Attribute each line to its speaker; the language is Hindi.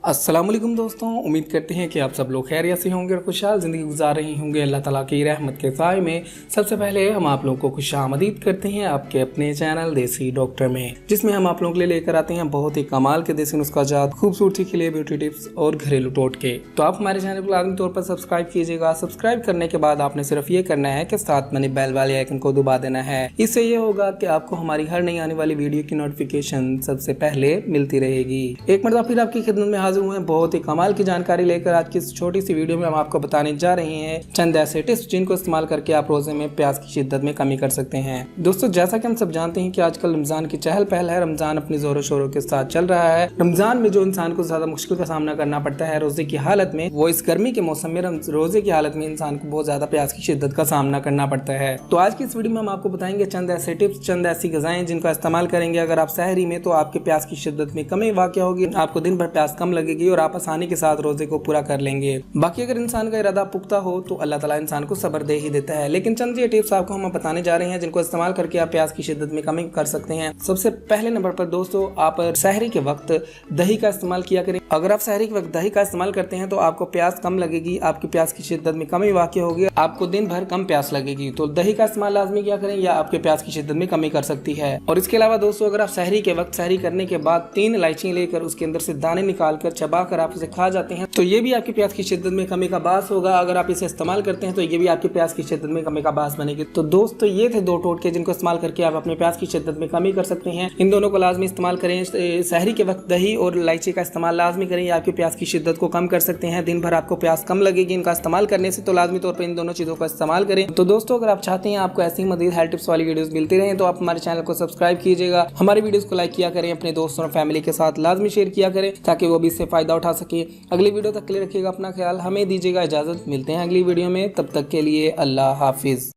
Speaker 1: अस्सलामुअलैकुम दोस्तों, उम्मीद करते हैं कि आप सब लोग खैरियत से होंगे और खुशहाल ज़िंदगी गुजार रहे होंगे अल्लाह ताला की रहमत के साए में। सबसे पहले हम आप लोगों को खुशामदीद करते हैं आपके अपने चैनल देसी डॉक्टर में, जिसमें हम आप लोगों के लिए लेकर आते हैं बहुत ही कमाल के देसी नुस्खाजात, खूबसूरती के लिए ब्यूटी टिप्स और घरेलू टोटके। तो आप हमारे चैनल को लाजमी तौर पर सब्सक्राइब कीजिएगा। सब्सक्राइब करने के बाद आपने सिर्फ ये करना है कि साथ में बेल वाले आइकन को दबा देना है। इससे ये होगा कि आपको हमारी हर नई आने वाली वीडियो की नोटिफिकेशन सबसे पहले मिलती रहेगी। एक मरतबा फिर आपकी खिदमत में हाजिर हुए हैं बहुत ही कमाल की जानकारी लेकर। आज की इस छोटी सी वीडियो में हम आपको बताने जा रहे हैं चंद ऐसे टिप्स जिनको इस्तेमाल करके आप रोजे में प्यास की शिद्दत में कमी कर सकते हैं। दोस्तों, जैसा कि हम सब जानते हैं कि आजकल रमजान की चहल पहल है। रमजान अपनी जोरों शोरों के साथ चल रहा है। रमजान में जो इंसान को ज्यादा मुश्किल का सामना करना पड़ता है रोजे की हालत में, वो इस गर्मी के मौसम में रोजे की हालत में इंसान को बहुत ज्यादा प्यास की शिद्दत का सामना करना पड़ता है। तो आज की इस वीडियो में हम आपको बताएंगे चंद ऐसे टिप्स, चंद ऐसी ग़िज़ाएं जिनका इस्तेमाल करेंगे अगर आप सहरी में, तो आपके प्यास की शिद्दत में कमी वाक़या होगी, आपको दिन भर प्यास कम लगेगी और आप आसानी के साथ रोजे को पूरा कर लेंगे। बाकी अगर इंसान का इरादा पुख्ता हो तो अल्लाह ताला इंसान को सब्र दे ही देता है। लेकिन चंद ये टिप्स आपको हम बताने जा रहे हैं जिनको इस्तेमाल करके आप प्यास की शिद्दत में कमी कर सकते हैं। सबसे पहले नंबर पर दोस्तों, आप सहरी के वक्त दही का इस्तेमाल किया करें। अगर आप सहरी के वक्त दही का इस्तेमाल करते हैं तो आपको प्यास कम लगेगी, आपकी प्यास की शिद्दत में कमी वाक़या होगी, आपको दिन भर कम प्यास लगेगी। तो दही का इस्तेमाल लाजमी किया करें, या आपके प्यास की शिद्दत में कमी कर सकती है। और इसके अलावा दोस्तों, अगर आप सहरी के वक्त सहरी करने के बाद 3 इलायची लेकर उसके अंदर से दाने निकालकर चबाकर आप उसे खा जाते हैं तो ये भी आपकी प्यास की शिद्दत में कमी का बास होगा। अगर आप इसे इस्तेमाल करते हैं तो ये भी आपकी प्यास की शिद्दत में कमी का बास बनेगी। तो दोस्तों, ये थे 2 टोटके जिनको इस्तेमाल करके आप अपने प्यास की शिद्दत में कमी कर सकते हैं। इन दोनों को लाजमी इस्तेमाल करें। सहरी के वक्त दही और इलायची का इस्तेमाल लाजमी करें, ये आपकी प्यास की शिद्दत को कम कर सकते हैं। दिन भर आपको प्यास कम लगेगी इनका इस्तेमाल करने से, तो लाजमी तौर पर इन दोनों चीज़ों का इस्तेमाल करें। तो दोस्तों, अगर आप चाहते हैं आपको ऐसी मज़ीद हेल्थ टिप्स वाली वीडियोस मिलती रहें तो आप हमारे चैनल को सब्सक्राइब कीजिएगा, हमारी वीडियोस को लाइक किया करें, अपने दोस्तों और फैमिली के साथ लाजमी शेयर किया करें ताकि वो भी इससे फ़ायदा उठा सके। अगली वीडियो तक के लिए रखिएगा अपना ख्याल, हमें दीजिएगा इजाज़त। मिलते हैं अगली वीडियो में, तब तक के लिए अल्लाह हाफिज़।